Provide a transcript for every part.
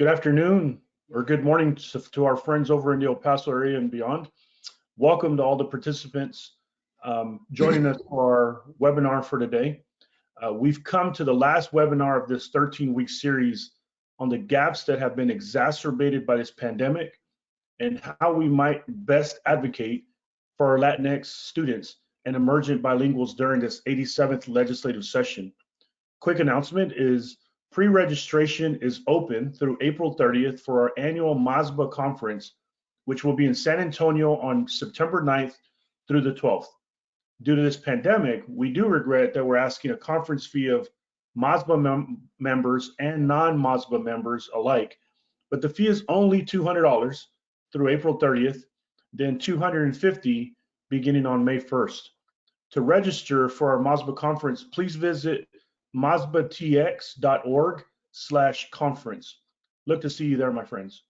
Good afternoon or good morning to our friends over in the El Paso area and beyond. Welcome to all the participants joining us for our webinar for today. We've come to the last webinar of this 13-week series on the gaps that have been exacerbated by this pandemic and how we might best advocate for our Latinx students and emergent bilinguals during this 87th legislative session. Quick announcement is pre-registration is open through April 30th for our annual MASBA conference, which will be in San Antonio on September 9th through the 12th. Due to this pandemic, we do regret that we're asking a conference fee of MASBA members and non-MASBA members alike, but the fee is only $200 through April 30th, then $250 beginning on May 1st. To register for our MASBA conference, please visit masbatx.org/conference. Look to see you there, my friends.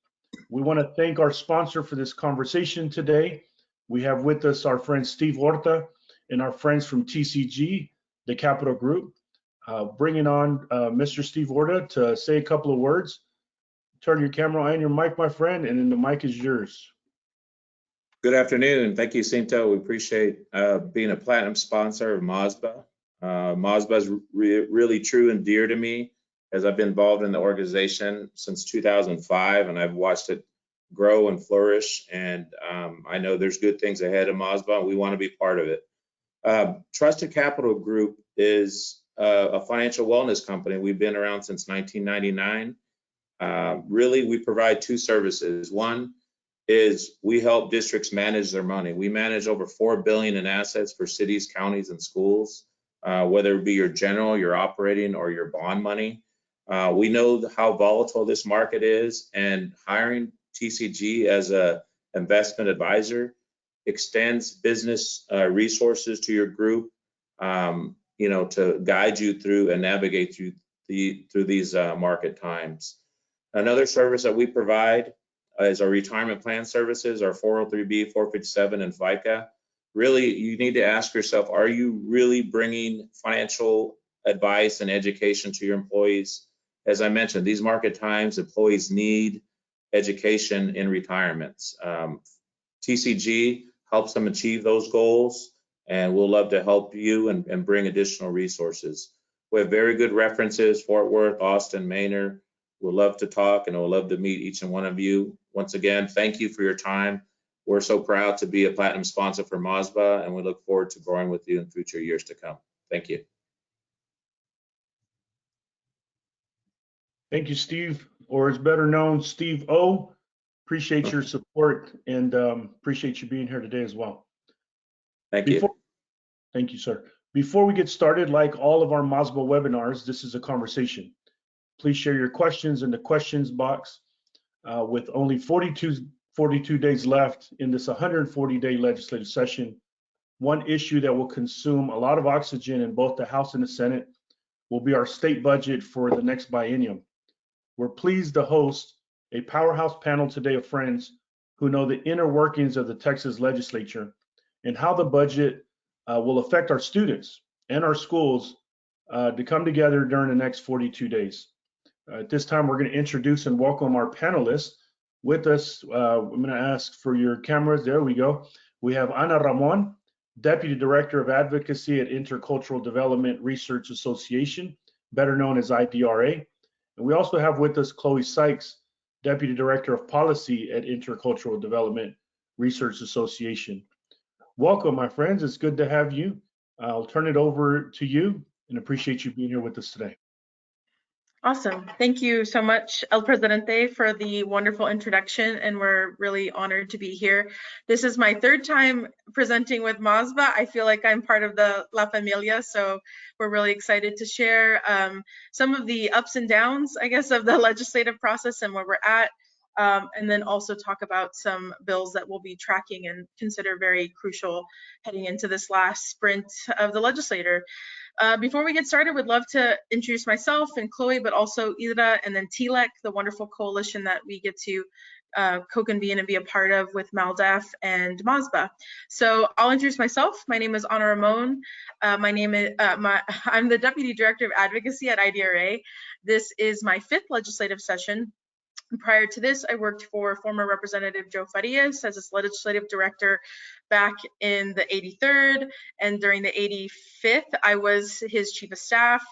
We want to thank our sponsor for this conversation today. We have with us our friend Steve Horta and our friends from TCG, the Capital Group. Bringing on Mr. Steve Horta to say a couple of words. Turn your camera and your mic, my friend, and then the mic is yours. Good afternoon, and thank you, Cinto. We appreciate being a platinum sponsor of MASBA. MASBA is really true and dear to me, as I've been involved in the organization since 2005, and I've watched it grow and flourish. And I know there's good things ahead of MASBA, and we want to be part of it. Trusted Capital Group is a financial wellness company. We've been around since 1999. Really, we provide two services. One is we help districts manage their money. We manage over $4 billion in assets for cities, counties, and schools. Whether it be your general, your operating, or your bond money. We know how volatile this market is, and hiring TCG as an investment advisor extends business resources to your group, to guide you through and navigate through these market times. Another service that we provide is our retirement plan services, our 403B, 457, and FICA. Really, you need to ask yourself, are you really bringing financial advice and education to your employees? As I mentioned, these market times, employees need education in retirements. TCG helps them achieve those goals, and we'll love to help you and bring additional resources. We have very good references, Fort Worth, Austin, Manor. We'll love to talk, and we'll love to meet each and one of you. Once again, thank you for your time. We're so proud to be a platinum sponsor for MASBA, and we look forward to growing with you in future years to come. Thank you. Thank you, Steve, or as better known, Steve O. Appreciate your support and appreciate you being here today as well. Thank you. Thank you, sir. Before we get started, like all of our MASBA webinars, this is a conversation. Please share your questions in the questions box. With only 42 days left in this 140-day legislative session, one issue that will consume a lot of oxygen in both the House and the Senate will be our state budget for the next biennium. We're pleased to host a powerhouse panel today of friends who know the inner workings of the Texas legislature and how the budget will affect our students and our schools to come together during the next 42 days. At this time, we're going to introduce and welcome our panelists. With us, I'm going to ask for your cameras. There we go. We have Ana Ramon, Deputy Director of Advocacy at Intercultural Development Research Association, better known as IDRA. And we also have with us Chloe Sykes, Deputy Director of Policy at Intercultural Development Research Association. Welcome, my friends. It's good to have you. I'll turn it over to you and appreciate you being here with us today. Awesome. Thank you so much, El Presidente, for the wonderful introduction, and we're really honored to be here. This is my third time presenting with MASBA. I feel like I'm part of the La Familia, so we're really excited to share some of the ups and downs, I guess, of the legislative process and where we're at, and then also talk about some bills that we'll be tracking and consider very crucial heading into this last sprint of the legislature. Before we get started, we'd love to introduce myself and Chloe, but also Idra and then Telek, the wonderful coalition that we get to co-convene and be a part of with MALDEF and MASBA. So I'll introduce myself. My name is Ana Ramon. I'm the Deputy Director of Advocacy at IDRA. This is my 5th legislative session. Prior to this, I worked for former Representative Joe Farias as his legislative director back in the 83rd, and during the 85th, I was his chief of staff.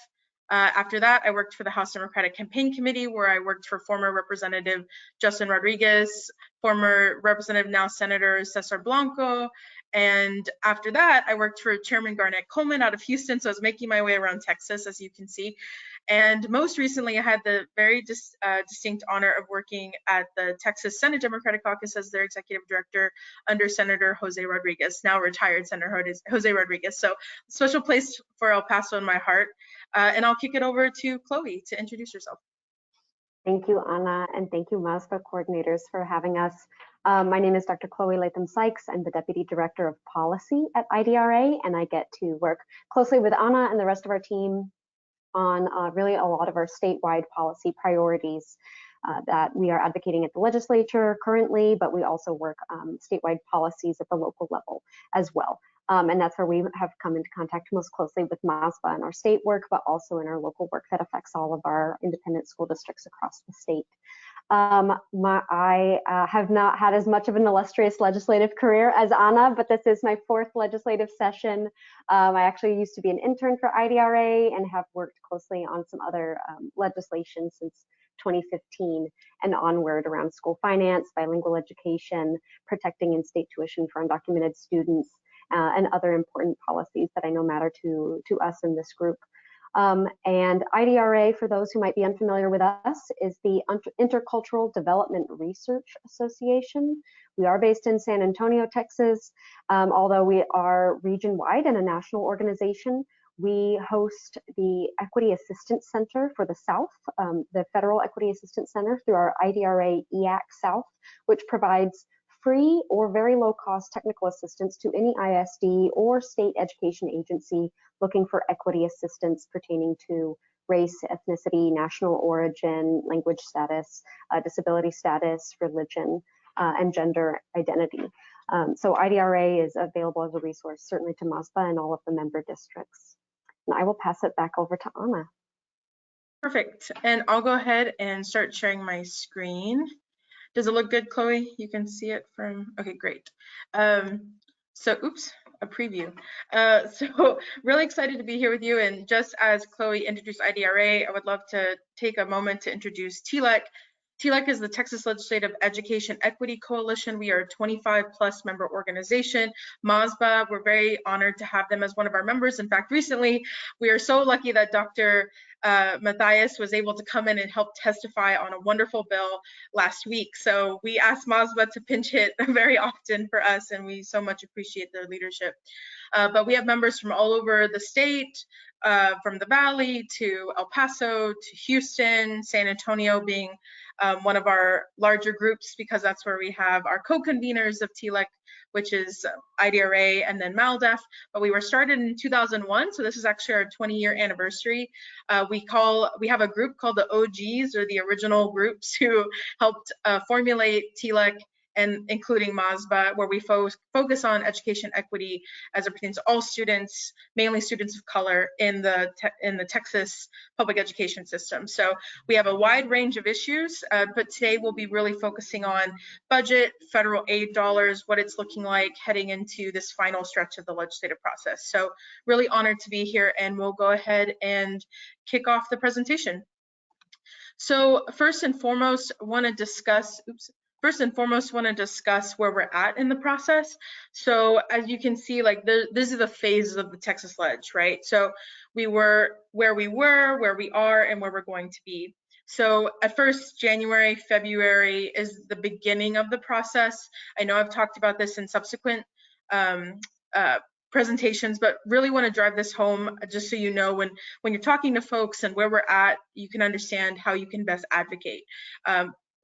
After that, I worked for the House Democratic Campaign Committee, where I worked for former Representative Justin Rodriguez, former Representative, now Senator Cesar Blanco, and after that, I worked for Chairman Garnett Coleman out of Houston, so I was making my way around Texas, as you can see. And most recently, I had the very distinct honor of working at the Texas Senate Democratic Caucus as their executive director under Senator Jose Rodriguez, now retired Senator Jose Rodriguez. So special place for El Paso in my heart. And I'll kick it over to Chloe to introduce herself. Thank you, Anna, and thank you, MASBA coordinators, for having us. My name is Dr. Chloe Latham-Sykes. I'm the Deputy Director of Policy at IDRA, and I get to work closely with Anna and the rest of our team on really a lot of our statewide policy priorities that we are advocating at the legislature currently, but we also work statewide policies at the local level as well. And that's where we have come into contact most closely with MASBA in our state work, but also in our local work that affects all of our independent school districts across the state. I have not had as much of an illustrious legislative career as Anna, but this is my 4th legislative session. I actually used to be an intern for IDRA and have worked closely on some other legislation since 2015 and onward around school finance, bilingual education, protecting in-state tuition for undocumented students, and other important policies that I know matter to us in this group. And IDRA, for those who might be unfamiliar with us, is the Intercultural Development Research Association. We are based in San Antonio, Texas. Although we are region-wide and a national organization, we host the Equity Assistance Center for the South, the Federal Equity Assistance Center through our IDRA EAC South, which provides free or very low-cost technical assistance to any ISD or state education agency looking for equity assistance pertaining to race, ethnicity, national origin, language status, disability status, religion, and gender identity. So IDRA is available as a resource, certainly to MASBA and all of the member districts. And I will pass it back over to Anna. Perfect. And I'll go ahead and start sharing my screen. Does it look good, Chloe? You can see it from, okay, great. So, oops, a preview. So really excited to be here with you. And just as Chloe introduced IDRA, I would love to take a moment to introduce Telek. Telek is the Texas Legislative Education Equity Coalition. We are a 25+ member organization. MASBA, we're very honored to have them as one of our members. In fact, recently, we are so lucky that Dr. Matthias was able to come in and help testify on a wonderful bill last week. So we asked MASBA to pinch hit very often for us, and we so much appreciate their leadership. But we have members from all over the state, from the Valley to El Paso to Houston, San Antonio being one of our larger groups, because that's where we have our co-conveners of Telek, which is IDRA and then MALDEF. But we were started in 2001, so this is actually our 20-year anniversary. We have a group called the OGs, or the original groups, who helped formulate Telek, and including MASBA, where we focus on education equity as it pertains to all students, mainly students of color in the Texas public education system. So we have a wide range of issues, but today we'll be really focusing on budget, federal aid dollars, what it's looking like heading into this final stretch of the legislative process. So really honored to be here, and we'll go ahead and kick off the presentation. So first and foremost, want to discuss where we're at in the process. So as you can see, like these are the phases of the Texas Ledge, right? So we were, where we are, and where we're going to be. So at first, January, February is the beginning of the process. I know I've talked about this in subsequent presentations, but really want to drive this home just so you know when you're talking to folks and where we're at, you can understand how you can best advocate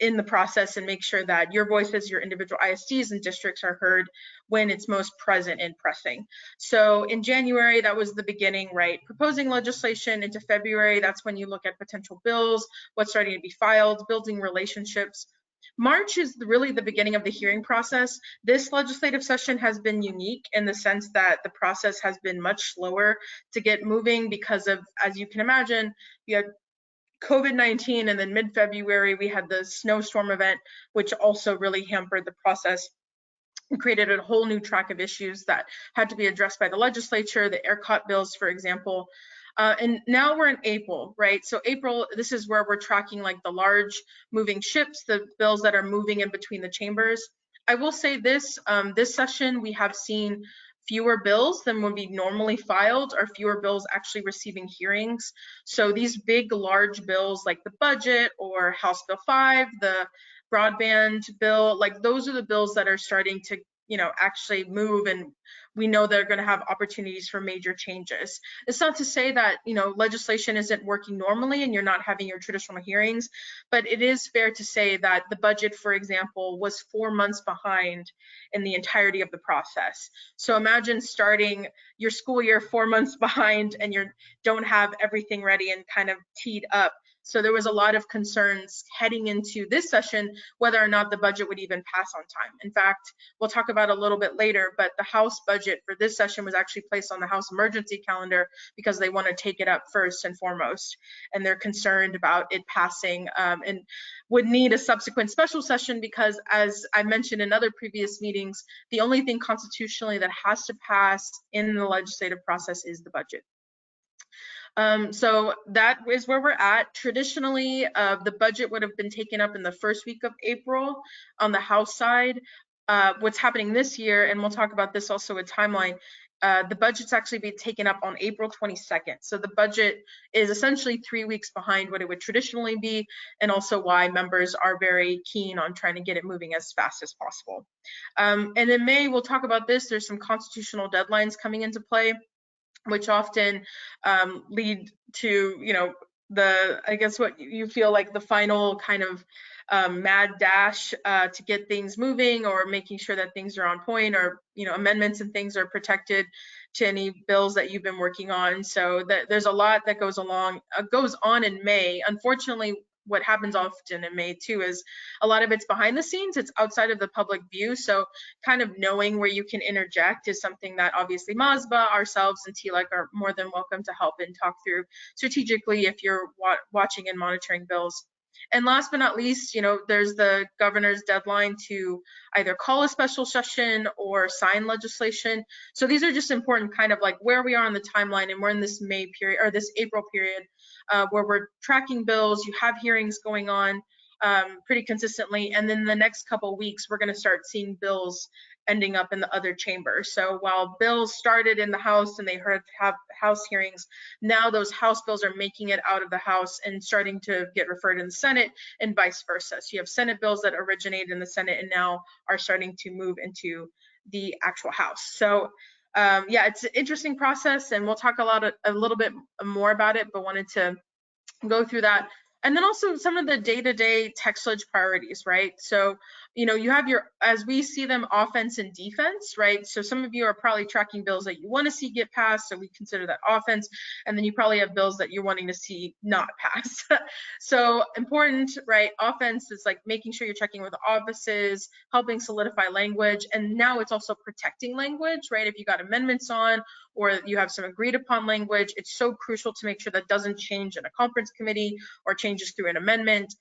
in the process and make sure that your voices, your individual ISDs and districts are heard when it's most present and pressing. So in January, that was the beginning, right? Proposing legislation. Into February, that's when you look at potential bills, what's starting to be filed, building relationships. March is really the beginning of the hearing process. This legislative session has been unique in the sense that the process has been much slower to get moving because of, as you can imagine, you had COVID-19, and then mid-February, we had the snowstorm event, which also really hampered the process and created a whole new track of issues that had to be addressed by the legislature, the ERCOT bills, for example. And now we're in April, right? So April, this is where we're tracking like the large moving ships, the bills that are moving in between the chambers. I will say this, this session, we have seen fewer bills than would be normally filed, or fewer bills actually receiving hearings. So these big, large bills like the budget or House Bill 5, the broadband bill, like those are the bills that are starting to, you know, actually move, and we know they're going to have opportunities for major changes. It's not to say that, you know, legislation isn't working normally and you're not having your traditional hearings, but it is fair to say that the budget, for example, was 4 months behind in the entirety of the process. So imagine starting your school year 4 months behind and you don't have everything ready and kind of teed up. So there was a lot of concerns heading into this session, whether or not the budget would even pass on time. In fact, we'll talk about a little bit later, but the House budget for this session was actually placed on the House emergency calendar because they want to take it up first and foremost. And they're concerned about it passing and would need a subsequent special session because, as I mentioned in other previous meetings, the only thing constitutionally that has to pass in the legislative process is the budget. So that is where we're at. Traditionally, the budget would have been taken up in the first week of April on the House side. What's happening this year, and we'll talk about this also with timeline, the budget's actually being taken up on April 22nd. So the budget is essentially 3 weeks behind what it would traditionally be, and also why members are very keen on trying to get it moving as fast as possible. And in May, we'll talk about this. There's some constitutional deadlines coming into play, which often lead to, you know, I guess what you feel like the final kind of mad dash to get things moving, or making sure that things are on point, or, you know, amendments and things are protected to any bills that you've been working on. So there's a lot that goes on in May. Unfortunately, what happens often in May too is a lot of it's behind the scenes, it's outside of the public view. So kind of knowing where you can interject is something that obviously MASBA, ourselves, and Telek are more than welcome to help and talk through strategically if you're watching and monitoring bills. And last but not least, you know, there's the governor's deadline to either call a special session or sign legislation. So these are just important, kind of like where we are on the timeline, and we're in this May period, or this April period, where we're tracking bills. You have hearings going on pretty consistently, and then the next couple of weeks we're going to start seeing bills ending up in the other chambers. So while bills started in the House and they have House hearings, now those House bills are making it out of the House and starting to get referred in the Senate, and vice versa. So you have Senate bills that originate in the Senate and now are starting to move into the actual House. So yeah, it's an interesting process, and we'll talk a little bit more about it, but wanted to go through that. And then also some of the day-to-day text ledge priorities, right? So, you know, you have your, as we see them, offense and defense, right? So some of you are probably tracking bills that you want to see get passed, so we consider that offense. And then you probably have bills that you're wanting to see not pass. So important, right? Offense is like making sure you're checking with offices, helping solidify language. And now it's also protecting language, right? If you got amendments on, or you have some agreed upon language, it's so crucial to make sure that doesn't change in a conference committee or changes through an amendment.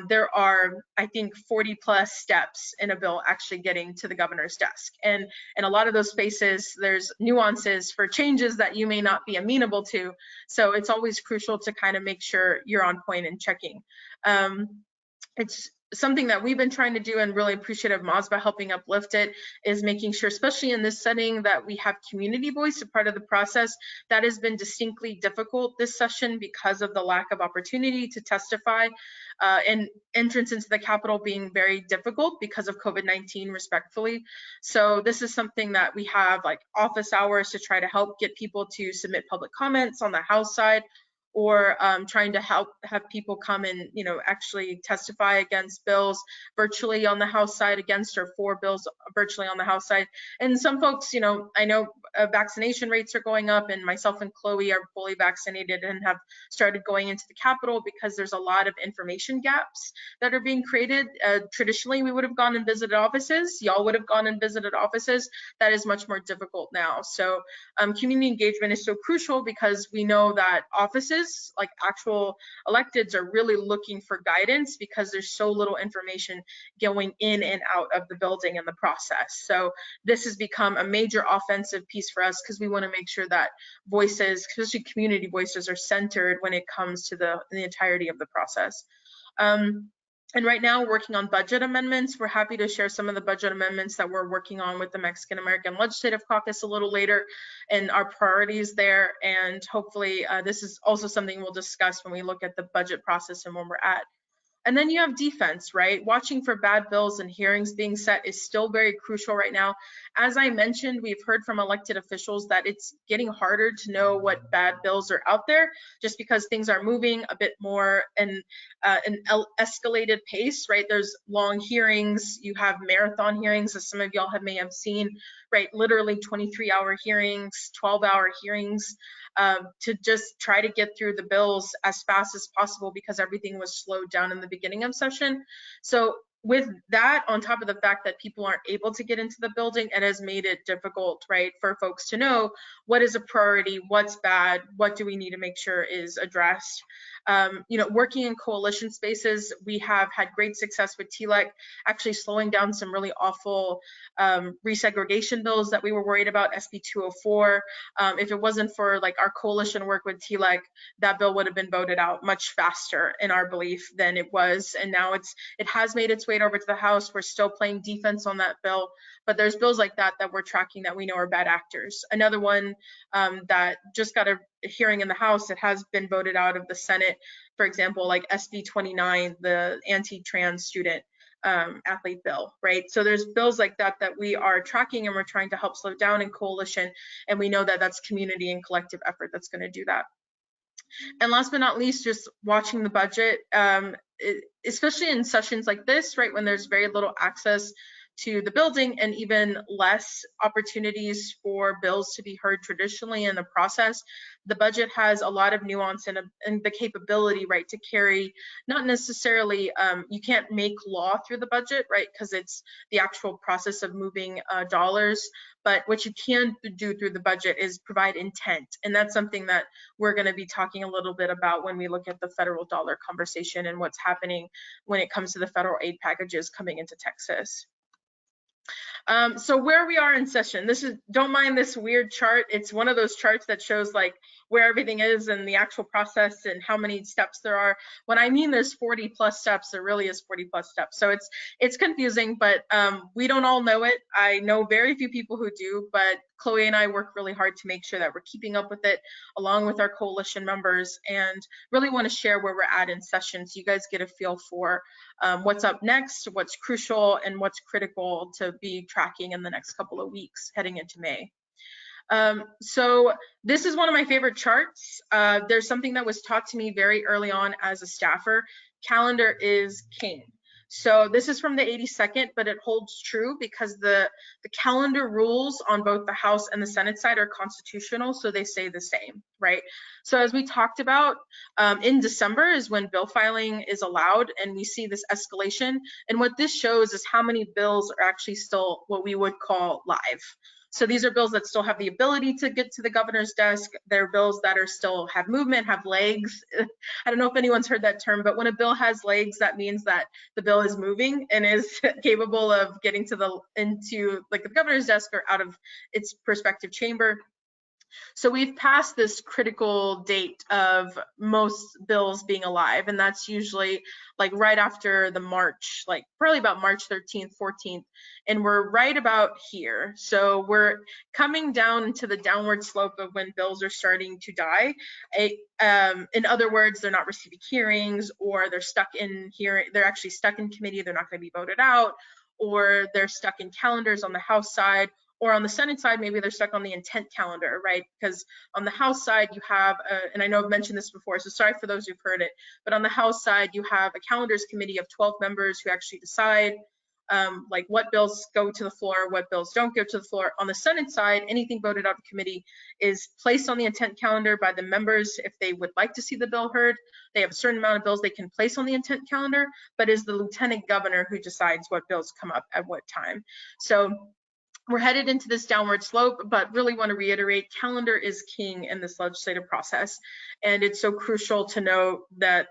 There are, I think, 40 plus steps in a bill actually getting to the governor's desk. And in a lot of those spaces, there's nuances for changes that you may not be amenable to. So it's always crucial to kind of make sure you're on point and checking. It's something that we've been trying to do, and really appreciative of MASBA helping uplift it, is making sure, especially in this setting, that we have community voice a part of the process. That has been distinctly difficult this session because of the lack of opportunity to testify, and entrance into the Capitol being very difficult because of COVID-19, respectfully. So this is something that we have like office hours to try to help get people to submit public comments on the House side, or trying to have people come and, you know, actually testify against bills virtually on the House side, against or for bills virtually on the House side. And some folks, you know, I know vaccination rates are going up, and myself and Chloe are fully vaccinated and have started going into the Capitol because there's a lot of information gaps that are being created. Traditionally, we would have gone and visited offices. Y'all would have gone and visited offices. That is much more difficult now. So community engagement is so crucial because we know that offices voters, like actual electeds, are really looking for guidance because there's so little information going in and out of the building and the process. So this has become a major offensive piece for us because we want to make sure that voices, especially community voices, are centered when it comes to the entirety of the process. And right now, working on budget amendments. We're happy to share some of the budget amendments that we're working on with the Mexican American Legislative Caucus a little later, and our priorities there. And hopefully, this is also something we'll discuss when we look at the budget process and when we're at. And then you have defense, right? Watching for bad bills and hearings being set is still very crucial right now. As I mentioned, we've heard from elected officials that it's getting harder to know what bad bills are out there just because things are moving a bit more in an escalated pace, right? There's long hearings, you have marathon hearings, as some of y'all may have seen, right? Literally 23-hour hearings, 12-hour hearings, to just try to get through the bills as fast as possible because everything was slowed down in the beginning of session. So with that, on top of the fact that people aren't able to get into the building, it has made it difficult, right, for folks to know what is a priority, what's bad, what do we need to make sure is addressed. You know, working in coalition spaces, we have had great success with Telek, actually slowing down some really awful resegregation bills that we were worried about, SB 204. If it wasn't for like our coalition work with Telek, that bill would have been voted out much faster in our belief than it was. And now it has made its way over to the House. We're still playing defense on that bill, but there's bills like that that we're tracking that we know are bad actors. Another one that just got a hearing in the House, it has been voted out of the Senate. For example, like SB 29, the anti-trans student athlete bill, right? So there's bills like that that we are tracking and we're trying to help slow down in coalition. And we know that that's community and collective effort that's going to do that. And last but not least, just watching the budget, especially in sessions like this, right, when there's very little access to the building and even less opportunities for bills to be heard traditionally in the process. The budget has a lot of nuance and the capability, right, to carry, not necessarily, you can't make law through the budget, right, because it's the actual process of moving dollars. But what you can do through the budget is provide intent. And that's something that we're going to be talking a little bit about when we look at the federal dollar conversation and what's happening when it comes to the federal aid packages coming into Texas. So where we are in session, don't mind this weird chart. It's one of those charts that shows like where everything is and the actual process and how many steps there are. When I mean there's 40 plus steps, there really is 40 plus steps. So it's confusing, but we don't all know it. I know very few people who do, but Chloe and I work really hard to make sure that we're keeping up with it along with our coalition members, and really want to share where we're at in session so you guys get a feel for what's up next, what's crucial, and what's critical to be tracking in the next couple of weeks heading into May. So this is one of my favorite charts. There's something that was taught to me very early on as a staffer. Calendar is king. So this is from the 82nd, but it holds true because the calendar rules on both the House and the Senate side are constitutional, so they say the same, right? So as we talked about, in December is when bill filing is allowed, and we see this escalation. And what this shows is how many bills are actually still what we would call live. So these are bills that still have the ability to get to the governor's desk. They're bills that are still have movement, have legs. I don't know if anyone's heard that term, but when a bill has legs, that means that the bill is moving and is capable of getting to into like the governor's desk or out of its prospective chamber. So we've passed this critical date of most bills being alive, and that's usually like right after the March, like probably about March 13th, 14th, and we're right about here. So we're coming down into the downward slope of when bills are starting to die. In other words, they're not receiving hearings, or they're stuck in hearing, they're actually stuck in committee, they're not going to be voted out, or they're stuck in calendars on the House side. Or on the Senate side, maybe they're stuck on the intent calendar, right? Because on the House side, you have, and I know I've mentioned this before, so sorry for those who've heard it, but on the House side, you have a calendars committee of 12 members who actually decide like what bills go to the floor, what bills don't go to the floor. On the Senate side, anything voted out of committee is placed on the intent calendar by the members if they would like to see the bill heard. They have a certain amount of bills they can place on the intent calendar, but it's the lieutenant governor who decides what bills come up at what time. So we're headed into this downward slope, but really want to reiterate, calendar is king in this legislative process. And it's so crucial to note that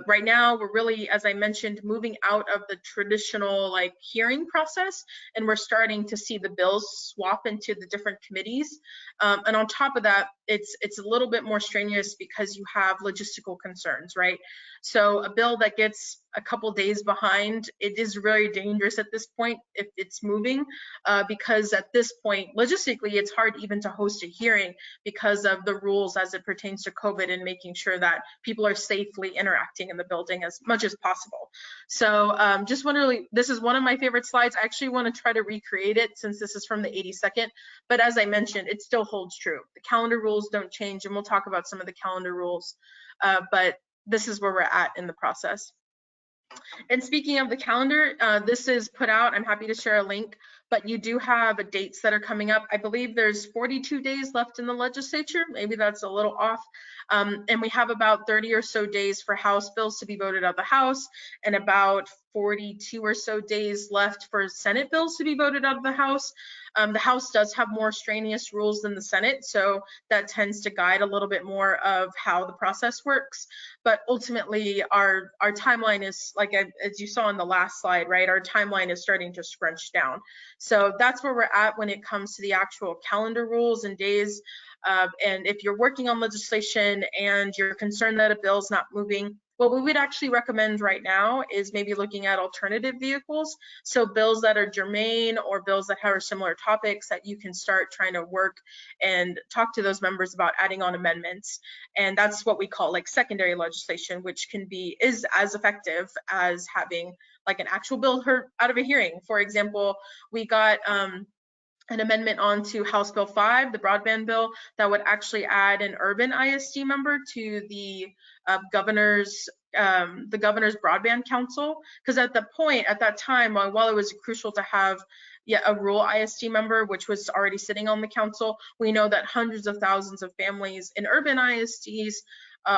right now, we're really, as I mentioned, moving out of the traditional like hearing process, and we're starting to see the bills swap into the different committees. And on top of that, it's a little bit more strenuous because you have logistical concerns, right? So a bill that gets a couple days behind, it is very dangerous at this point if it's moving, because at this point, logistically, it's hard even to host a hearing because of the rules as it pertains to COVID and making sure that people are safely interacting in the building as much as possible. So just want to really, this is one of my favorite slides. I actually want to try to recreate it since this is from the 82nd, but as I mentioned, it still holds true. The calendar rules don't change, and we'll talk about some of the calendar rules, but this is where we're at in the process. And speaking of the calendar, this is put out. I'm happy to share a link, but you do have dates that are coming up. I believe there's 42 days left in the legislature. Maybe that's a little off. And we have about 30 or so days for House bills to be voted out of the House, and about 42 or so days left for Senate bills to be voted out of the House. The House does have more strenuous rules than the Senate, so that tends to guide a little bit more of how the process works. But ultimately, our timeline is, like as you saw in the last slide, right? Our timeline is starting to scrunch down. So that's where we're at when it comes to the actual calendar rules and days. And if you're working on legislation and you're concerned that a bill is not moving, what we would actually recommend right now is maybe looking at alternative vehicles. So bills that are germane or bills that have similar topics that you can start trying to work and talk to those members about adding on amendments. And that's what we call like secondary legislation, which is as effective as having like an actual bill heard out of a hearing. For example, we got an amendment onto House Bill 5, the broadband bill, that would actually add an urban ISD member to the governor's broadband council. Because at that time, while it was crucial to have a rural ISD member, which was already sitting on the council, we know that hundreds of thousands of families in urban ISDs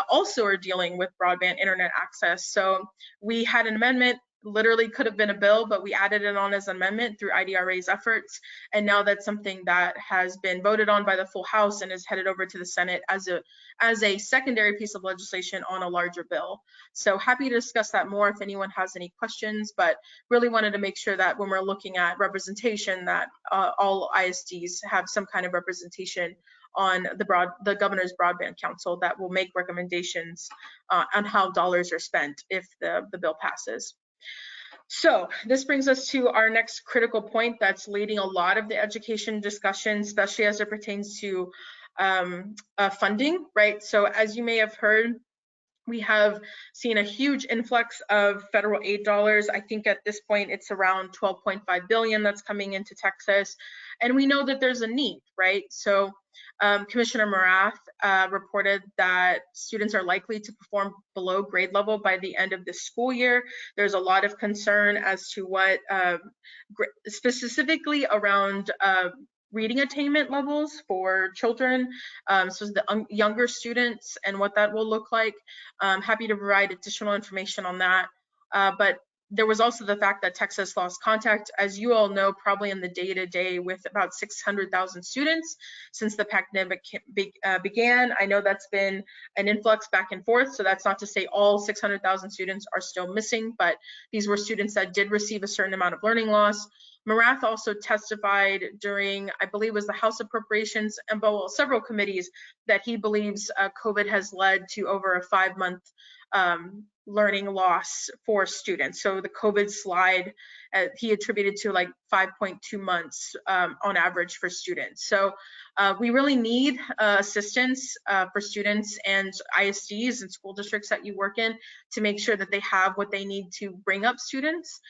also are dealing with broadband internet access. So we had an amendment, literally could have been a bill, but we added it on as an amendment through IDRA's efforts. And now that's something that has been voted on by the full House and is headed over to the Senate as a secondary piece of legislation on a larger bill. So happy to discuss that more if anyone has any questions, but really wanted to make sure that when we're looking at representation, that all ISDs have some kind of representation on the governor's broadband council that will make recommendations on how dollars are spent if the bill passes. So this brings us to our next critical point that's leading a lot of the education discussion, especially as it pertains to funding, right? So as you may have heard, we have seen a huge influx of federal aid dollars. I think at this point it's around 12.5 billion that's coming into Texas. And we know that there's a need, right? So Commissioner Morath reported that students are likely to perform below grade level by the end of this school year. There's a lot of concern as to what specifically around reading attainment levels for children, so the younger students, and what that will look like. I'm happy to provide additional information on that. But there was also the fact that Texas lost contact, as you all know, probably in the day-to-day, with about 600,000 students since the pandemic began. I know that's been an influx back and forth, so that's not to say all 600,000 students are still missing, but these were students that did receive a certain amount of learning loss. Morath also testified during, I believe it was the House Appropriations and several committees, that he believes COVID has led to over a 5-month learning loss for students. So the COVID slide, he attributed to like 5.2 months on average for students. So we really need assistance for students and ISDs and school districts that you work in to make sure that they have what they need to bring up students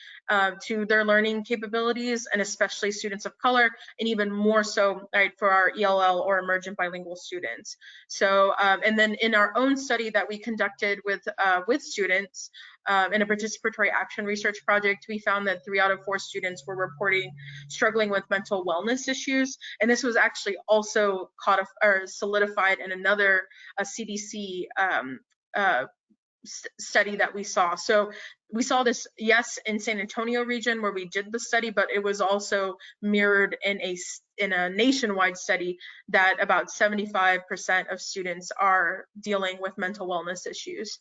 to their learning capabilities, and especially students of color, and even more so, right, for our ELL or emergent bilingual students. So, and then in our own study that we conducted with students in a participatory action research project, we found that 3 out of 4 students were reporting struggling with mental wellness issues. And this was actually also solidified in another CDC study that we saw. So we saw this, yes, in San Antonio region where we did the study, but it was also mirrored in a nationwide study that about 75% of students are dealing with mental wellness issues.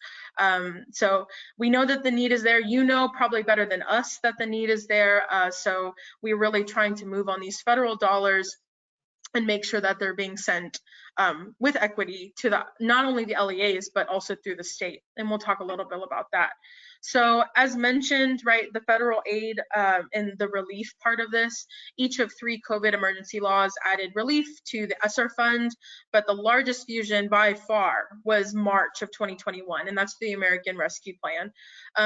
So we know that the need is there. You know probably better than us that the need is there. So we're really trying to move on these federal dollars and make sure that they're being sent with equity to not only the LEAs, but also through the state. And we'll talk a little bit about that. So as mentioned, right, the federal aid and the relief part of this, each of 3 COVID emergency laws added relief to the ESSER fund, but the largest fusion by far was March of 2021, and that's the American Rescue Plan.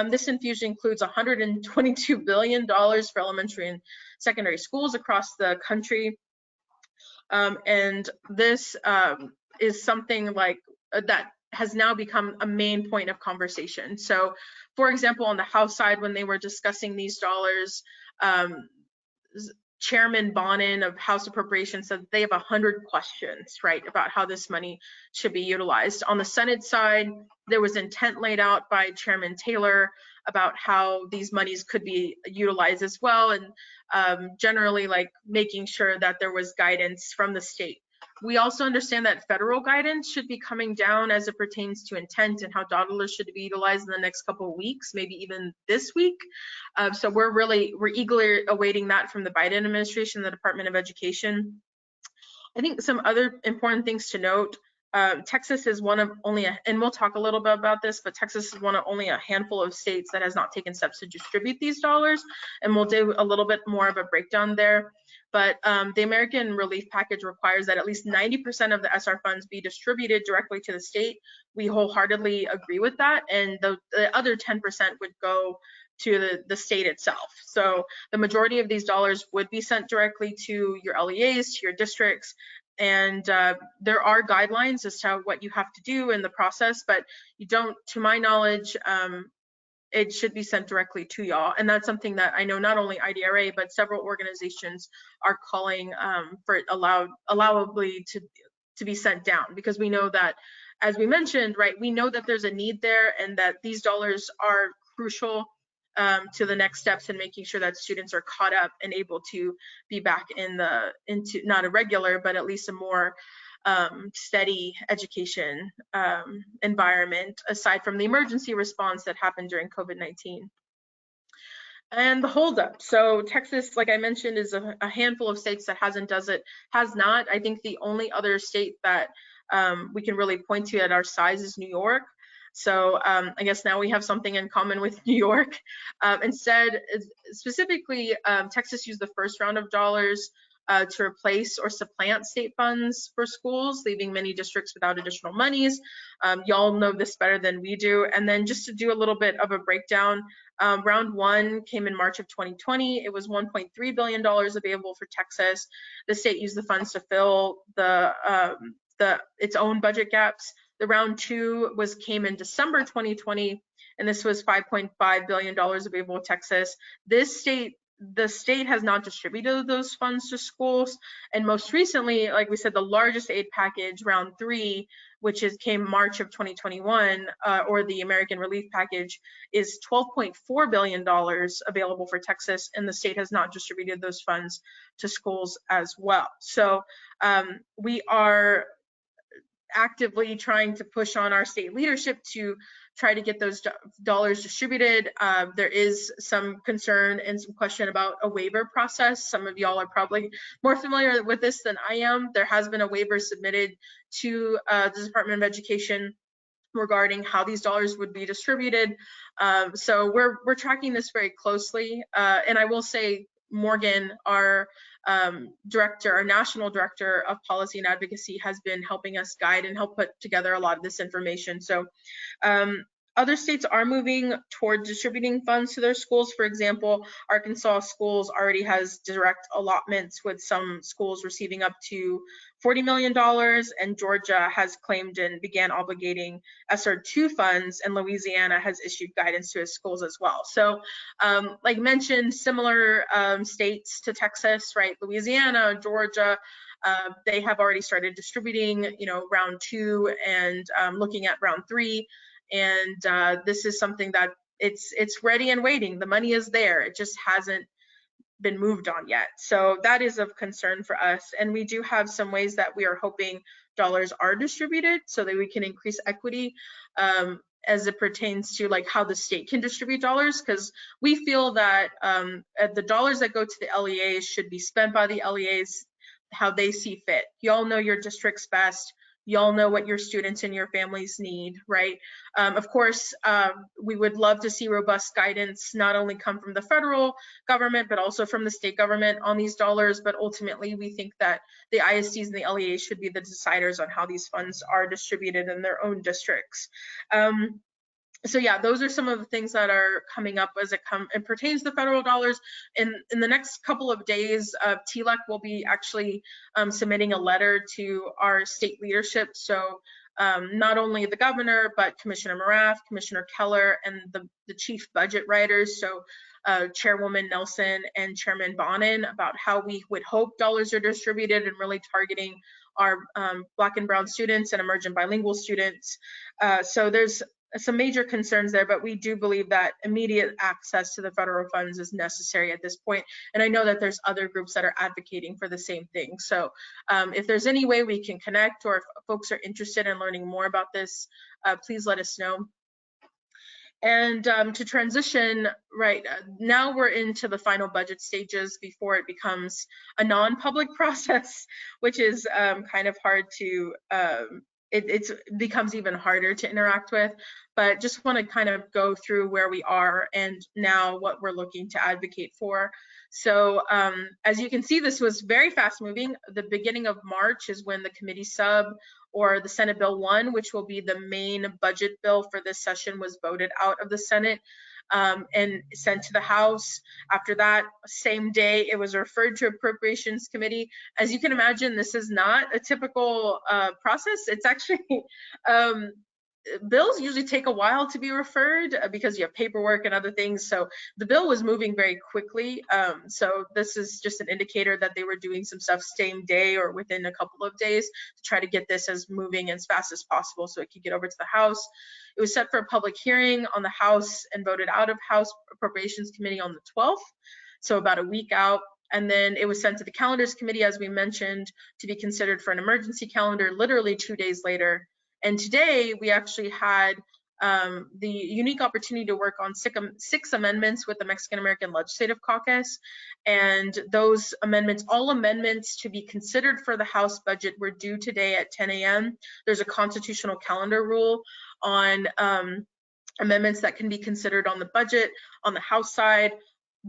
This infusion includes $122 billion for elementary and secondary schools across the country. And this is something like that has now become a main point of conversation. So, for example, on the House side, when they were discussing these dollars, Chairman Bonin of House Appropriations said they have 100 questions, right, about how this money should be utilized. On the Senate side, there was intent laid out by Chairman Taylor about how these monies could be utilized as well, and generally like making sure that there was guidance from the state. We also understand that federal guidance should be coming down as it pertains to intent and how dollars should be utilized in the next couple of weeks, maybe even this week. So we're eagerly awaiting that from the Biden administration, the Department of Education. I think some other important things to note. Texas is one of only, and we'll talk a little bit about this, but Texas is one of only a handful of states that has not taken steps to distribute these dollars, and we'll do a little bit more of a breakdown there. But the American Relief Package requires that at least 90% of the ESSER funds be distributed directly to the state. We wholeheartedly agree with that, and the other 10% would go to the state itself. So the majority of these dollars would be sent directly to your LEAs, to your districts, and there are guidelines as to what you have to do in the process, but you don't, to my knowledge, it should be sent directly to y'all. And that's something that I know not only IDRA, but several organizations are calling for it allowably to be sent down, because we know that, as we mentioned, right, we know that there's a need there and that these dollars are crucial to the next steps in making sure that students are caught up and able to be back into not a regular, but at least a more steady education environment, aside from the emergency response that happened during COVID-19. And the holdup. So Texas, like I mentioned, is a handful of states that has not. I think the only other state that we can really point to at our size is New York. So I guess now we have something in common with New York. Instead, specifically, Texas used the first round of dollars to replace or supplant state funds for schools, leaving many districts without additional monies. Y'all know this better than we do. And then just to do a little bit of a breakdown, round 1 came in March of 2020. It was $1.3 billion available for Texas. The state used the funds to fill its own budget gaps. The round 2 came in December 2020, and this was $5.5 billion available to Texas. The state has not distributed those funds to schools, and most recently, like we said, the largest aid package, round 3, which came March of 2021, or the American Relief Package, is $12.4 billion available for Texas, and the state has not distributed those funds to schools as well. So we are actively trying to push on our state leadership to try to get those dollars distributed. There is some concern and some question about a waiver process. Some of y'all are probably more familiar with this than I am. There has been a waiver submitted to the Department of Education regarding how these dollars would be distributed. So we're tracking this very closely. And I will say, Morgan, our national director of policy and advocacy, has been helping us guide and help put together a lot of this information. So other states are moving toward distributing funds to their schools. For example, Arkansas schools already has direct allotments, with some schools receiving up to $40 million, and Georgia has claimed and began obligating ESSER 2 funds, and Louisiana has issued guidance to its schools as well. So like mentioned, similar states to Texas, right? Louisiana, Georgia, they have already started distributing, round 2 and looking at round 3. And this is something that it's ready and waiting. The money is there. It just hasn't been moved on yet. So that is of concern for us. And we do have some ways that we are hoping dollars are distributed so that we can increase equity as it pertains to like how the state can distribute dollars, because we feel that the dollars that go to the LEAs should be spent by the LEAs how they see fit. Y'all know your districts best. Y'all know what your students and your families need, right? Of course, we would love to see robust guidance not only come from the federal government, but also from the state government on these dollars. But ultimately, we think that the ISDs and the LEAs should be the deciders on how these funds are distributed in their own districts. So yeah, those are some of the things that are coming up as it pertains to federal dollars. In the next couple of days, Telek will be actually submitting a letter to our state leadership. So not only the governor, but Commissioner Morath, Commissioner Keller, and the chief budget writers. So Chairwoman Nelson and Chairman Bonin, about how we would hope dollars are distributed and really targeting our Black and Brown students and emergent bilingual students. So there's some major concerns there, but we do believe that immediate access to the federal funds is necessary at this point. And I know that there's other groups that are advocating for the same thing. So if there's any way we can connect, or if folks are interested in learning more about this, please let us know. And to transition, right, now we're into the final budget stages before it becomes a non-public process, which is kind of hard to, it becomes even harder to interact with, but just want to kind of go through where we are and now what we're looking to advocate for. So as you can see, this was very fast moving. The beginning of March is when the committee sub or the Senate Bill 1, which will be the main budget bill for this session, was voted out of the Senate and sent to the House. After that, same day, it was referred to Appropriations Committee. As you can imagine, this is not a typical process. It's actually, bills usually take a while to be referred because you have paperwork and other things. So the bill was moving very quickly. So this is just an indicator that they were doing some stuff same day or within a couple of days to try to get this as moving as fast as possible so it could get over to the House. It was set for a public hearing on the House and voted out of House Appropriations Committee on the 12th, so about a week out. And then it was sent to the Calendars Committee, as we mentioned, to be considered for an emergency calendar literally 2 days later. And today we actually had the unique opportunity to work on six amendments with the Mexican American Legislative Caucus. And those amendments, all amendments to be considered for the House budget, were due today at 10 a.m. There's a constitutional calendar rule on amendments that can be considered on the budget on the House side.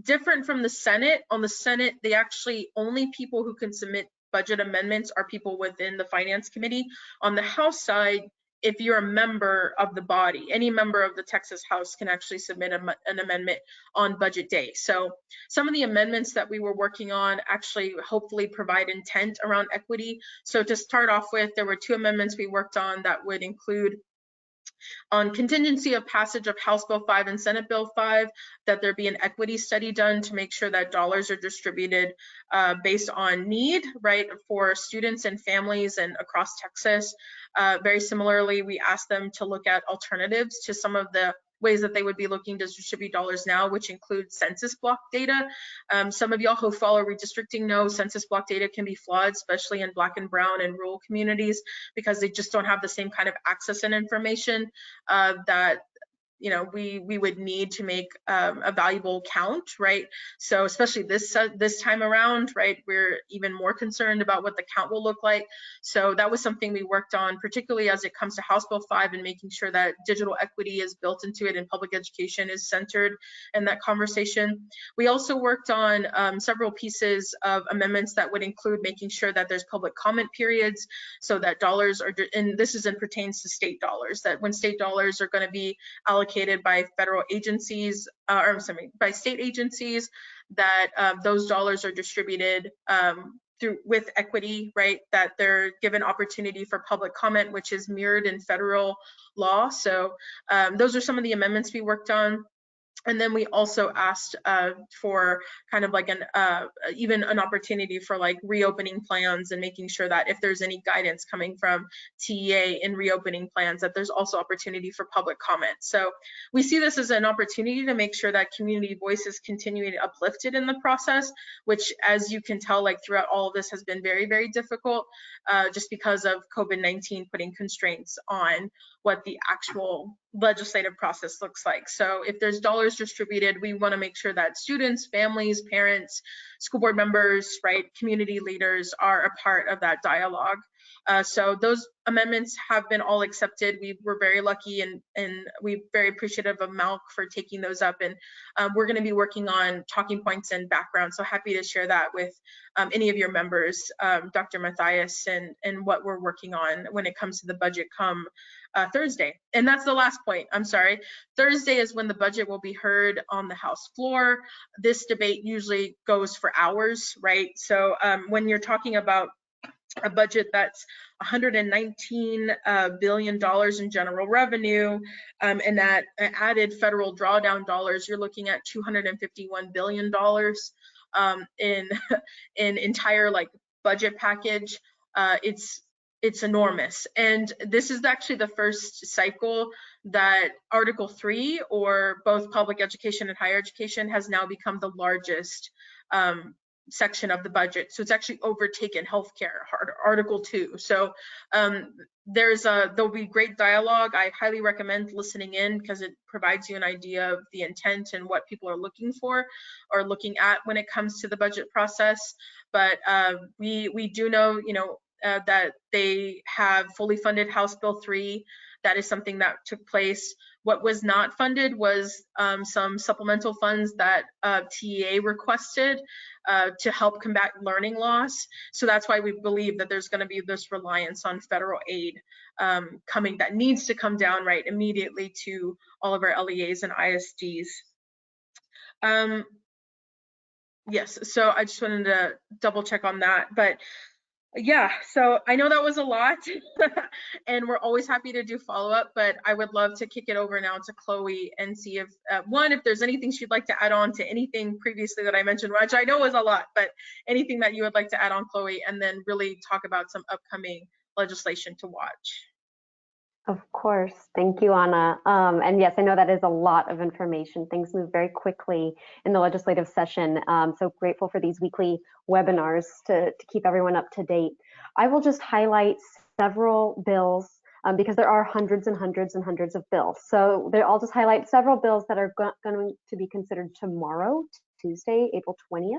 Different from the Senate. On the Senate, they actually only people who can submit budget amendments are people within the Finance Committee. On the House side, if you're a member of the body, any member of the Texas House can actually submit an amendment on budget day. So some of the amendments that we were working on actually hopefully provide intent around equity. So to start off with, there were 2 amendments we worked on that would include, on contingency of passage of House Bill 5 and Senate Bill 5, that there be an equity study done to make sure that dollars are distributed based on need, right, for students and families and across Texas. Very similarly, we asked them to look at alternatives to some of the ways that they would be looking to distribute dollars now, which include census block data. Some of y'all who follow redistricting know census block data can be flawed, especially in Black and Brown and rural communities, because they just don't have the same kind of access and information that we would need to make a valuable count, right? So especially this time around, right, we're even more concerned about what the count will look like. So that was something we worked on, particularly as it comes to House Bill 5 and making sure that digital equity is built into it and public education is centered in that conversation. We also worked on several pieces of amendments that would include making sure that there's public comment periods, so that dollars are, and this pertains to state dollars, that when state dollars are going to be allocated by federal agencies, by state agencies, that those dollars are distributed with equity, right? That they're given opportunity for public comment, which is mirrored in federal law. So those are some of the amendments we worked on. And then we also asked for kind of like even an opportunity for like reopening plans and making sure that if there's any guidance coming from TEA in reopening plans, that there's also opportunity for public comment. So we see this as an opportunity to make sure that community voices continue to uplifted in the process, which, as you can tell, like throughout all of this has been very, very difficult just because of COVID-19 putting constraints on what the actual legislative process looks like. So if there's dollars distributed, we want to make sure that students, families, parents, school board members, right, community leaders are a part of that dialogue. So those amendments have been all accepted. We were very lucky and we're very appreciative of Malk for taking those up. And we're going to be working on talking points and background. So happy to share that with any of your members, Dr. Matthias, and what we're working on when it comes to the budget come Thursday. And that's the last point. I'm sorry. Thursday is when the budget will be heard on the House floor. This debate usually goes for hours, right? So when you're talking about a budget that's $119 billion in general revenue, and that added federal drawdown dollars, you're looking at $251 billion in entire like budget package. It's enormous. And this is actually the first cycle that Article 3, or both public education and higher education, has now become the largest section of the budget. So it's actually overtaken healthcare, Article 2. So there'll be great dialogue. I highly recommend listening in because it provides you an idea of the intent and what people are looking for or looking at when it comes to the budget process. But we do know, that they have fully funded House Bill 3. That is something that took place. What was not funded was some supplemental funds that TEA requested to help combat learning loss. So that's why we believe that there's going to be this reliance on federal aid coming that needs to come down right immediately to all of our LEAs and ISDs. Yes, so I just wanted to double check on that. But yeah, so I know that was a lot and we're always happy to do follow-up, but I would love to kick it over now to Chloe and see if, if there's anything she'd like to add on to anything previously that I mentioned, which I know was a lot, but anything that you would like to add on, Chloe, and then really talk about some upcoming legislation to watch. Of course. Thank you, Anna. And yes, I know that is a lot of information. Things move very quickly in the legislative session. So grateful for these weekly webinars to keep everyone up to date. I will just highlight several bills because there are hundreds and hundreds and hundreds of bills. So I'll just highlight several bills that are going to be considered tomorrow, Tuesday, April 20th.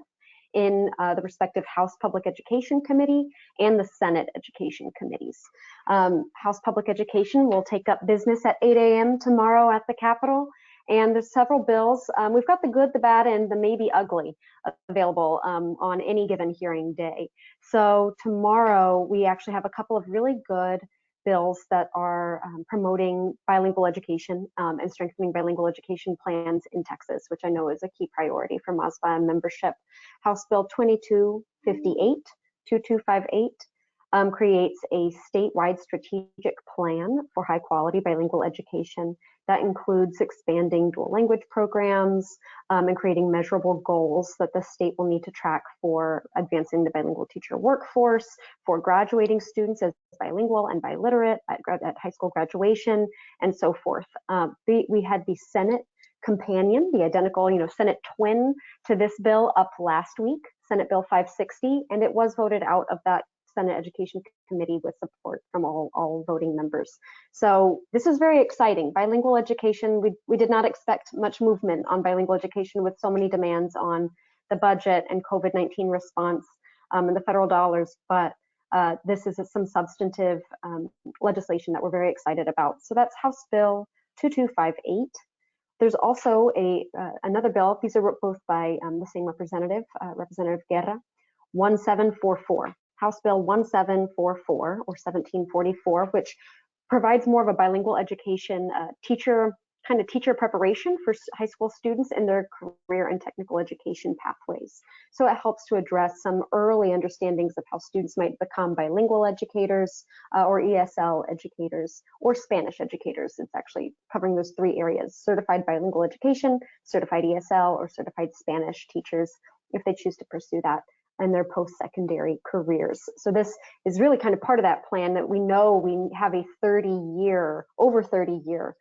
In the respective House Public Education Committee and the Senate Education Committees. House Public Education will take up business at 8 a.m. tomorrow at the Capitol, and there's several bills. We've got the good, the bad, and the maybe ugly available on any given hearing day. So tomorrow we actually have a couple of really good bills that are promoting bilingual education and strengthening bilingual education plans in Texas, which I know is a key priority for MASBA membership. House Bill 2258 creates a statewide strategic plan for high quality bilingual education that includes expanding dual language programs and creating measurable goals that the state will need to track for advancing the bilingual teacher workforce, for graduating students as bilingual and biliterate at high school graduation, and so forth. We had the Senate companion, the identical, Senate twin to this bill up last week, Senate Bill 560, and it was voted out of that Senate Education Committee with support from all voting members. So this is very exciting. Bilingual education, we did not expect much movement on bilingual education with so many demands on the budget and COVID-19 response and the federal dollars, but this is some substantive legislation that we're very excited about. So that's House Bill 2258. There's also another bill, these are both by the same representative, Representative Guerra, 1744. House Bill 1744 or 1744, which provides more of a bilingual education teacher kind of teacher preparation for high school students in their career and technical education pathways. So it helps to address some early understandings of how students might become bilingual educators or ESL educators or Spanish educators. It's actually covering those 3 areas: certified bilingual education, certified ESL, or certified Spanish teachers, if they choose to pursue that in their post-secondary careers. So this is really kind of part of that plan that we know we have a over 30 year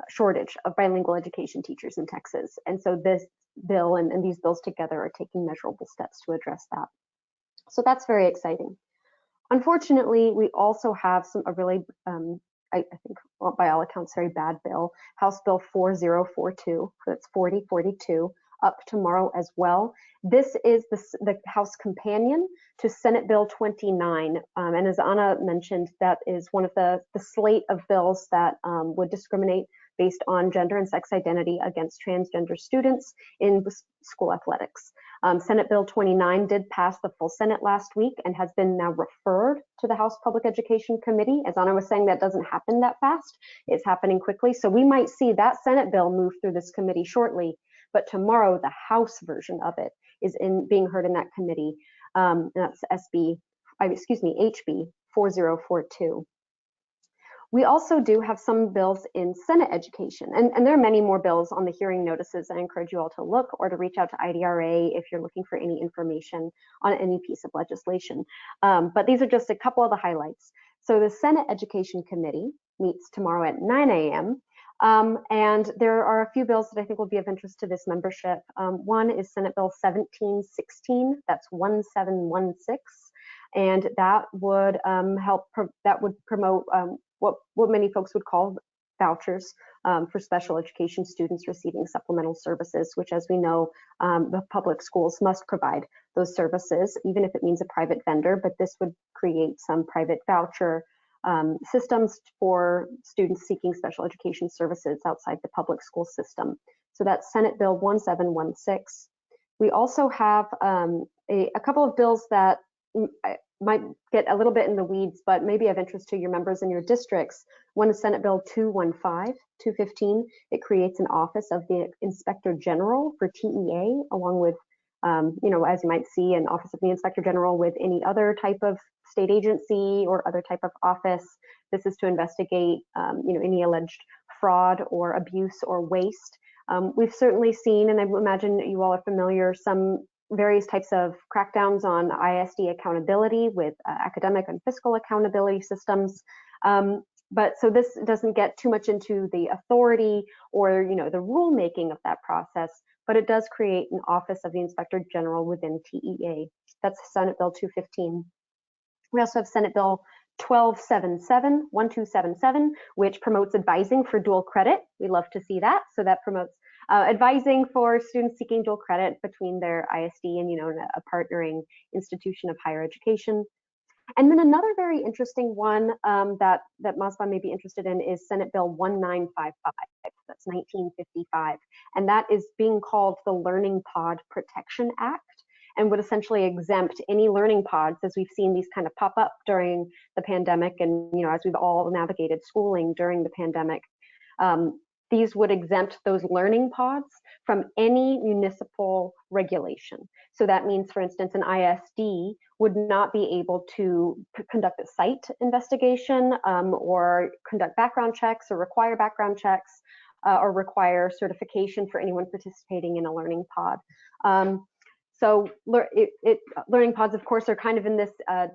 shortage of bilingual education teachers in Texas. And so this bill and these bills together are taking measurable steps to address that. So that's very exciting. Unfortunately, we also have a really, I think, well, by all accounts, very bad bill, House Bill 4042, that's 4042, up tomorrow as well. This is the House companion to Senate Bill 29. And as Anna mentioned, that is one of the slate of bills that would discriminate based on gender and sex identity against transgender students in school athletics. Senate Bill 29 did pass the full Senate last week and has been now referred to the House Public Education Committee. As Anna was saying, that doesn't happen that fast. It's happening quickly. So we might see that Senate bill move through this committee shortly, but tomorrow the House version of it is being heard in that committee. That's HB 4042. We also do have some bills in Senate education, and there are many more bills on the hearing notices. I encourage you all to look or to reach out to IDRA if you're looking for any information on any piece of legislation. But these are just a couple of the highlights. So the Senate Education Committee meets tomorrow at 9 a.m. And there are a few bills that I think will be of interest to this membership. One is Senate Bill 1716, that's 1716, and that would promote what many folks would call vouchers for special education students receiving supplemental services, which, as we know, the public schools must provide those services, even if it means a private vendor. But this would create some private voucher systems for students seeking special education services outside the public school system. So that's Senate Bill 1716. We also have a couple of bills that might get a little bit in the weeds, but maybe of interest to your members in your districts. One is Senate Bill 215. It creates an office of the Inspector General for TEA, along with, as you might see, an office of the Inspector General with any other type of state agency or other type of office. This is to investigate, any alleged fraud or abuse or waste. We've certainly seen, and I imagine you all are familiar, some various types of crackdowns on ISD accountability with academic and fiscal accountability systems. But so this doesn't get too much into the authority or the rulemaking of that process, but it does create an office of the Inspector General within TEA. That's Senate Bill 215. We also have Senate Bill 1277, which promotes advising for dual credit. We love to see that. So that promotes advising for students seeking dual credit between their ISD and a partnering institution of higher education. And then another very interesting one that MASBA may be interested in is Senate Bill 1955. That's 1955, and that is being called the Learning Pod Protection Act, and would essentially exempt any learning pods, as we've seen these kind of pop up during the pandemic, and as we've all navigated schooling during the pandemic. These would exempt those learning pods from any municipal regulation. So that means, for instance, an ISD would not be able to conduct a site investigation or conduct background checks or require background checks or require certification for anyone participating in a learning pod. So learning pods, of course, are kind of in this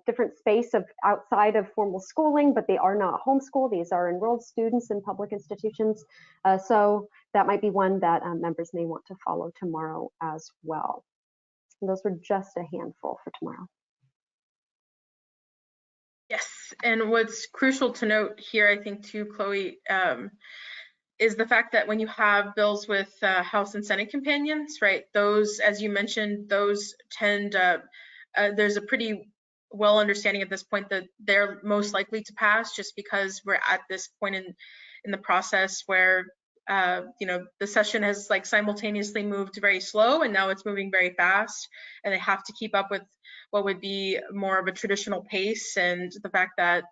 different space of outside of formal schooling, but they are not homeschooled. These are enrolled students in public institutions. So that might be one that members may want to follow tomorrow as well. And those were just a handful for tomorrow. Yes, and what's crucial to note here, I think too, Chloe, is the fact that when you have bills with House and Senate companions, right, those, as you mentioned, those tend, there's a pretty well understanding at this point that they're most likely to pass, just because we're at this point in the process where, the session has simultaneously moved very slow, and now it's moving very fast, and they have to keep up with what would be more of a traditional pace, and the fact that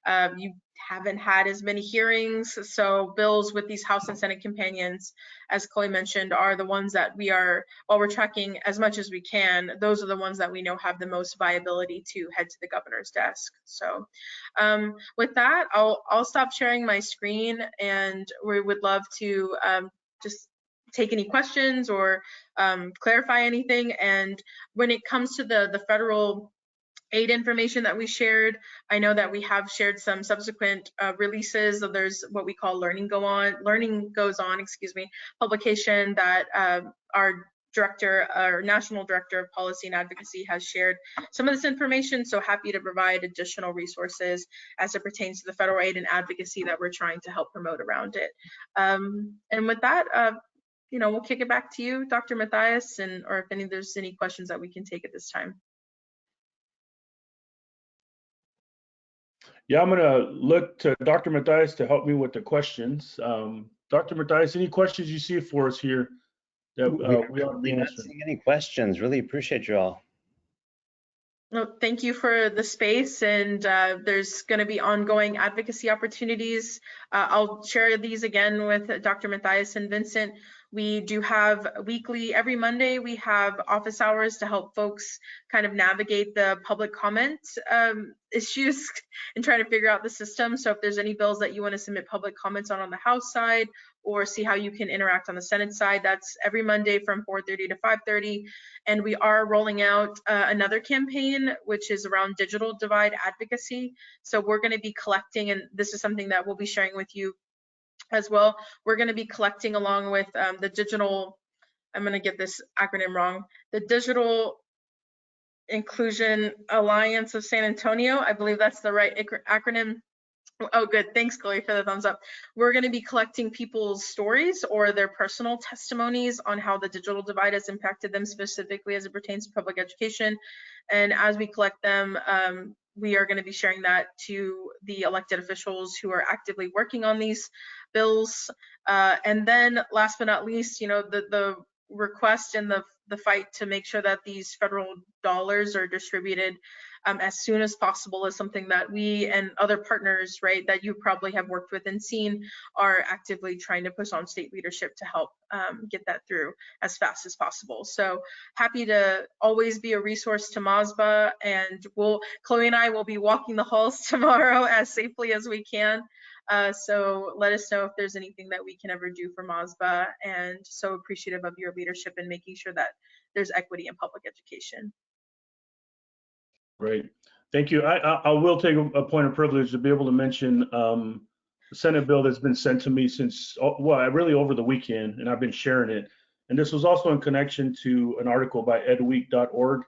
You haven't had as many hearings, so bills with these House and Senate companions, as Chloe mentioned, are the ones that we are, while we're tracking as much as we can, those are the ones that we know have the most viability to head to the governor's desk. So with that, I'll stop sharing my screen, and we would love to just take any questions or clarify anything. And when it comes to the federal aid information that we shared, I know that we have shared some subsequent releases. So there's what we call Learning Goes On, publication that our National Director of Policy and Advocacy has shared some of this information. So happy to provide additional resources as it pertains to the federal aid and advocacy that we're trying to help promote around it. And with that, we'll kick it back to you, Dr. Matthias, or if there's any questions that we can take at this time. Yeah, I'm going to look to Dr. Matthias to help me with the questions. Dr. Matthias, any questions you see for us here that we ought to be not answering? seeing any questions. Really appreciate you all. Well, thank you for the space, and there's going to be ongoing advocacy opportunities. I'll share these again with Dr. Matthias and Vincent. We do have every Monday, we have office hours to help folks kind of navigate the public comment issues and try to figure out the system. So if there's any bills that you want to submit public comments on the House side, or see how you can interact on the Senate side, that's every Monday from 4:30 to 5:30. And we are rolling out another campaign, which is around digital divide advocacy. So we're going to be collecting, and this is something that we'll be sharing with you as well. We're going to be collecting along with the digital, I'm going to get this acronym wrong, the Digital Inclusion Alliance of San Antonio. I believe that's the right acronym. Oh, good. Thanks, Chloe, for the thumbs up. We're going to be collecting people's stories or their personal testimonies on how the digital divide has impacted them specifically as it pertains to public education. And as we collect them, we are going to be sharing that to the elected officials who are actively working on these bills. And then last but not least, the request and the fight to make sure that these federal dollars are distributed as soon as possible is something that we and other partners, right, that you probably have worked with and seen are actively trying to push on state leadership to help get that through as fast as possible. So happy to always be a resource to MASBA, and Chloe and I will be walking the halls tomorrow as safely as we can. So let us know if there's anything that we can ever do for MASBA, and so appreciative of your leadership in making sure that there's equity in public education. Great. Thank you. I will take a point of privilege to be able to mention the Senate bill that's been sent to me since, really over the weekend, and I've been sharing it. And this was also in connection to an article by edweek.org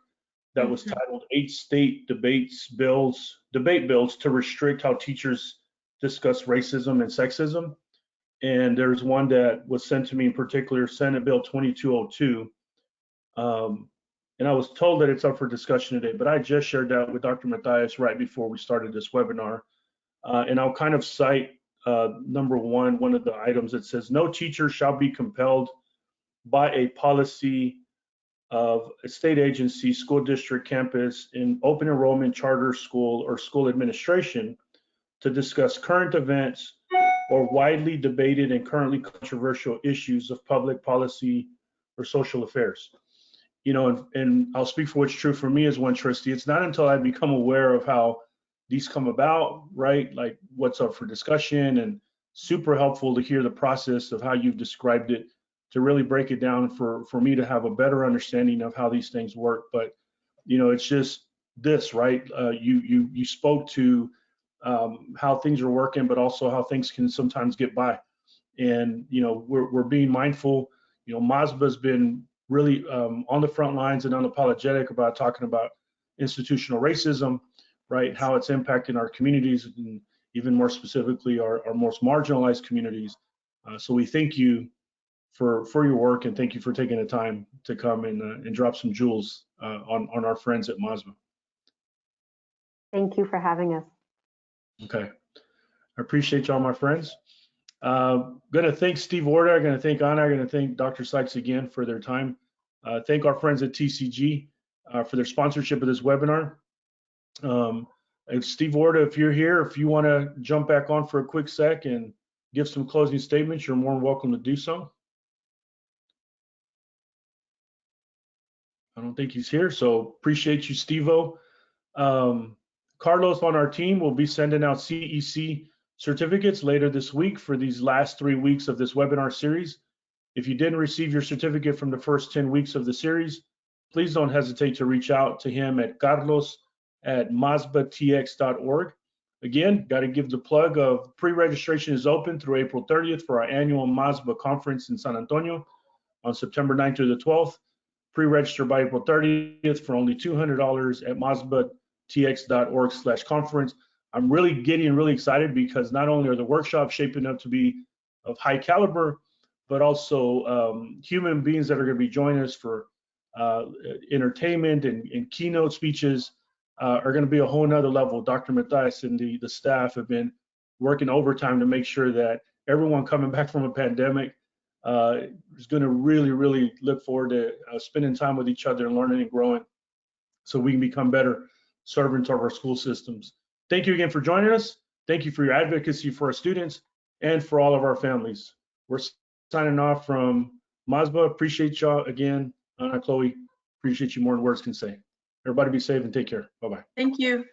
that was titled 8 State Debate Bills to Restrict How Teachers Discuss Racism and Sexism. And there's one that was sent to me in particular, Senate Bill 2202. And I was told that it's up for discussion today, but I just shared that with Dr. Matthias right before we started this webinar. And I'll kind of cite number one of the items that says, no teacher shall be compelled by a policy of a state agency, school district, campus, in open enrollment, charter school, or school administration to discuss current events or widely debated and currently controversial issues of public policy or social affairs. And I'll speak for what's true for me as one trustee. It's not until I become aware of how these come about, right? Like what's up for discussion, and super helpful to hear the process of how you've described it to really break it down for me to have a better understanding of how these things work. But, it's just this, right? You spoke to how things are working, but also how things can sometimes get by. And, we're being mindful. MASBA's been really on the front lines and unapologetic about talking about institutional racism, right? How it's impacting our communities, and even more specifically, our most marginalized communities. So we thank you for your work, and thank you for taking the time to come and drop some jewels on our friends at MASBA. Thank you for having us. Okay, I appreciate y'all, my friends. Gonna thank Steve Orda, gonna thank Anna, gonna thank Dr. Sykes again for their time. Thank our friends at TCG for their sponsorship of this webinar. If Steve Orta, if you're here, if you want to jump back on for a quick sec and give some closing statements, you're more than welcome to do so. I don't think he's here, so appreciate you, Steve-O. Carlos on our team will be sending out CEC certificates later this week for these last 3 weeks of this webinar series. If you didn't receive your certificate from the first 10 weeks of the series, please don't hesitate to reach out to him at carlos@masbatx.org. Again, got to give the plug of pre-registration is open through April 30th for our annual MASBA conference in San Antonio on September 9th through the 12th. Pre-register by April 30th for only $200 at masbatx.org/conference. I'm really really excited because not only are the workshops shaping up to be of high caliber, but also human beings that are going to be joining us for entertainment and keynote speeches are going to be a whole nother level. Dr. Matthias and the staff have been working overtime to make sure that everyone coming back from a pandemic is going to really look forward to spending time with each other and learning and growing so we can become better servants of our school systems. Thank you again for joining us. Thank you for your advocacy for our students and for all of our families. We're signing off from MASBA. Appreciate y'all again. Chloe, appreciate you more than words can say. Everybody be safe and take care. Bye-bye. Thank you.